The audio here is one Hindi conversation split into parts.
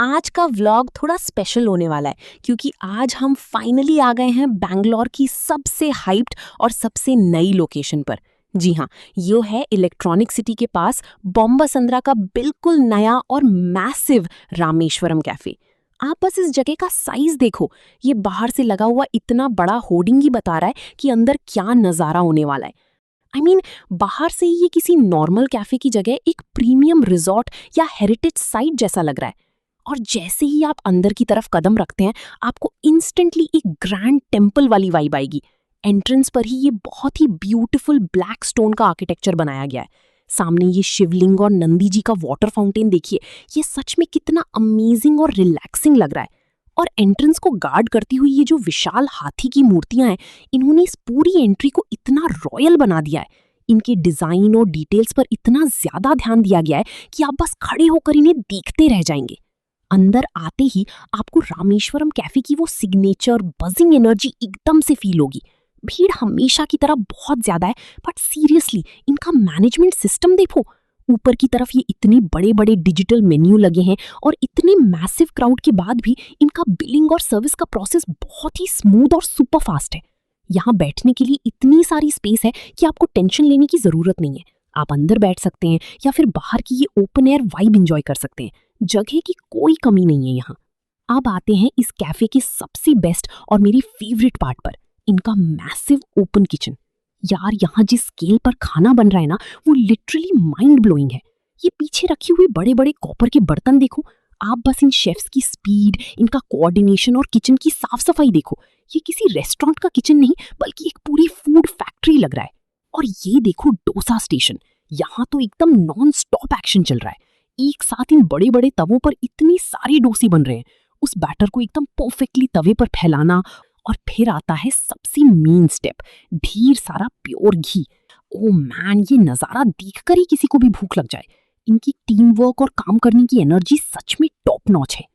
आज का व्लॉग थोड़ा स्पेशल होने वाला है क्योंकि आज हम फाइनली आ गए हैं बैंगलोर की सबसे हाइप्ड और सबसे नई लोकेशन पर। जी हाँ, ये है इलेक्ट्रॉनिक सिटी के पास बॉम्बासंद्रा का बिल्कुल नया और मैसिव रामेश्वरम कैफे। आप बस इस जगह का साइज देखो। ये बाहर से लगा हुआ इतना बड़ा होर्डिंग ही बता रहा है कि अंदर क्या नज़ारा होने वाला है। बाहर से ही ये किसी नॉर्मल कैफे की जगह एक प्रीमियम रिजॉर्ट या हेरिटेज साइट जैसा लग रहा है। और जैसे ही आप अंदर की तरफ कदम रखते हैं, आपको इंस्टेंटली एक ग्रैंड टेम्पल वाली वाइब आएगी। एंट्रेंस पर ही ये बहुत ही ब्यूटीफुल ब्लैक स्टोन का आर्किटेक्चर बनाया गया है। सामने ये शिवलिंग और नंदी जी का वाटर फाउंटेन देखिए, ये सच में कितना अमेजिंग और रिलैक्सिंग लग रहा है। और एंट्रेंस को गार्ड करती हुई ये जो विशाल हाथी की मूर्तियां हैं, इन्होंने इस पूरी एंट्री को इतना रॉयल बना दिया है। इनके डिजाइन और डिटेल्स पर इतना ज्यादा ध्यान दिया गया है कि आप बस खड़े होकर इन्हें देखते रह जाएंगे। अंदर आते ही आपको रामेश्वरम कैफे की वो सिग्नेचर बजिंग एनर्जी एकदम से फील होगी। भीड़ हमेशा की तरह बहुत ज्यादा है, बट सीरियसली इनका मैनेजमेंट सिस्टम देखो। ऊपर की तरफ ये इतने बड़े बड़े डिजिटल मेन्यू लगे हैं और इतने मैसिव क्राउड के बाद भी इनका बिलिंग और सर्विस का प्रोसेस बहुत ही स्मूथ और सुपर फास्ट है। यहाँ बैठने के लिए इतनी सारी स्पेस है कि आपको टेंशन लेने की जरूरत नहीं है। आप अंदर बैठ सकते हैं या फिर बाहर की ये ओपन एयर वाइब एंजॉय कर सकते हैं। जगह की कोई कमी नहीं है यहाँ। अब आते हैं इस कैफे के सबसे बेस्ट और मेरी फेवरेट पार्ट पर, इनका मैसिव ओपन किचन। यार, यहाँ जिस स्केल पर खाना बन रहा है ना, वो लिटरली माइंड ब्लोइंग है। ये पीछे रखे हुए बड़े बड़े कॉपर के बर्तन देखो। आप बस इन शेफ्स की स्पीड, इनका कोऑर्डिनेशन और किचन की साफ सफाई देखो। ये किसी रेस्टोरेंट का किचन नहीं, बल्कि एक पूरी फूड फैक्ट्री लग रहा है। और ये देखो डोसा स्टेशन, यहाँ तो एकदम नॉन स्टॉप एक्शन चल रहा है। एक साथ इन बड़े बड़े तवों पर इतनी सारे डोसे बन रहे हैं। उस बैटर को एकदम परफेक्टली तवे पर फैलाना। और फिर आता है सबसे मेन स्टेप, ढेर सारा प्योर घी। ओ मैन, ये नजारा देखकर ही किसी को भी भूख लग जाए। इनकी टीम वर्क और काम करने की एनर्जी सच में टॉप नॉच है।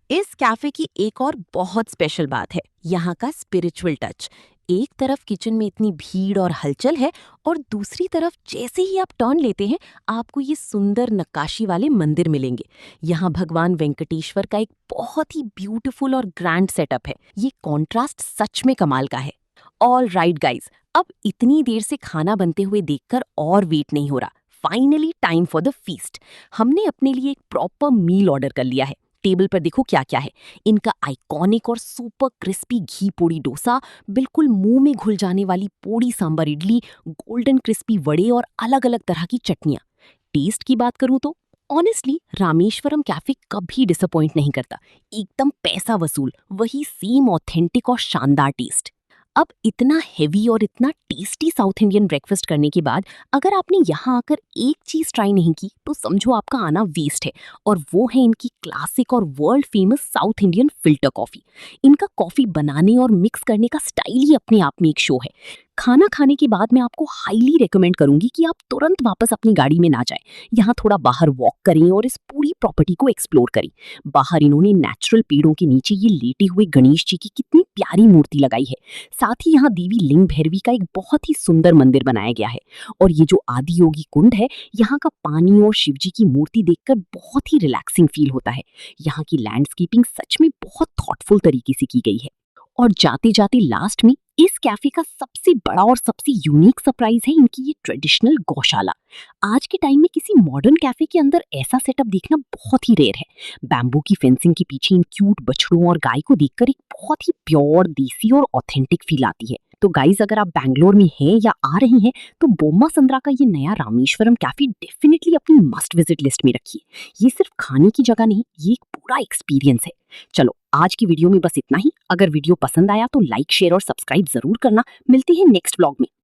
इस कैफे की एक और बहुत स्पेशल बात है यहाँ का स्पिरिचुअल टच। एक तरफ किचन में इतनी भीड़ और हलचल है और दूसरी तरफ जैसे ही आप टर्न लेते हैं, आपको ये सुंदर नक्काशी वाले मंदिर मिलेंगे। यहाँ भगवान वेंकटेश्वर का एक बहुत ही ब्यूटीफुल और ग्रैंड सेटअप है। ये कॉन्ट्रास्ट सच में कमाल का है। ऑल राइट गाइज, अब इतनी देर से खाना बनते हुए देखकर और वेट नहीं हो रहा। Finally time for the feast. हमने अपने लिए एक प्रॉपर मील ऑर्डर कर लिया है। टेबल पर देखो क्या क्या है। इनका आइकॉनिक और सुपर क्रिस्पी घी पोड़ी डोसा, बिल्कुल मुंह में घुल जाने वाली पोड़ी सांबर इडली, गोल्डन क्रिस्पी वड़े और अलग अलग तरह की चटनियां। टेस्ट की बात करूं तो ऑनेस्टली रामेश्वरम कैफे कभी डिसअपॉइंट नहीं करता। एकदम पैसा वसूल, वही सेम ऑथेंटिक और शानदार टेस्ट। अब इतना हेवी और इतना टेस्टी साउथ इंडियन ब्रेकफास्ट करने के बाद अगर आपने यहाँ आकर एक चीज ट्राई नहीं की, तो समझो आपका आना वेस्ट है। और वो है इनकी क्लासिक और world famous south Indian filter coffee. इनका कॉफी बनाने और मिक्स करने का स्टाइल ही अपने आप में एक शो है। खाना खाने के बाद मैं आपको हाईली रेकमेंड करूंगी कि आप तुरंत वापस अपनी गाड़ी में ना जाएं। यहाँ थोड़ा बाहर वॉक करें और इस पूरी प्रॉपर्टी को एक्सप्लोर करें। बाहर इन्होंने नेचुरल पेड़ों के नीचे ये लेटे हुए गणेश जी की कितनी प्यारी मूर्ति लगाई है। साथ ही यहाँ देवी लिंग भैरवी का एक बहुत ही सुंदर मंदिर बनाया गया है। और ये जो आदि योगी कुंड है, यहाँ का पानी और शिव जी की मूर्ति देखकर बहुत ही रिलैक्सिंग फील होता है। यहाँ की लैंडस्केपिंग सच में बहुत थॉटफुल तरीके से की गई है। और जाते जाते लास्ट में इस कैफे का सबसे बड़ा और सबसे यूनिक सरप्राइज है इनकी ये ट्रेडिशनल गौशाला। आज के टाइम में किसी मॉडर्न कैफे के अंदर ऐसा सेटअप देखना बहुत ही रेयर है। बैम्बू की फेंसिंग के पीछे इन क्यूट बछड़ों और गाय को देखकर एक बहुत ही प्योर, देसी और ऑथेंटिक फील आती है। तो गाइज, अगर आप बैंगलोर में हैं या आ रहे हैं, तो बोम्मासंद्रा का ये नया रामेश्वरम कैफे डेफिनेटली अपनी मस्ट विजिट लिस्ट में रखिए। ये सिर्फ खाने की जगह नहीं, ये एक पूरा एक्सपीरियंस है। चलो, आज की वीडियो में बस इतना ही। अगर वीडियो पसंद आया तो लाइक, शेयर और सब्सक्राइब जरूर करना। मिलते हैं नेक्स्ट व्लॉग में।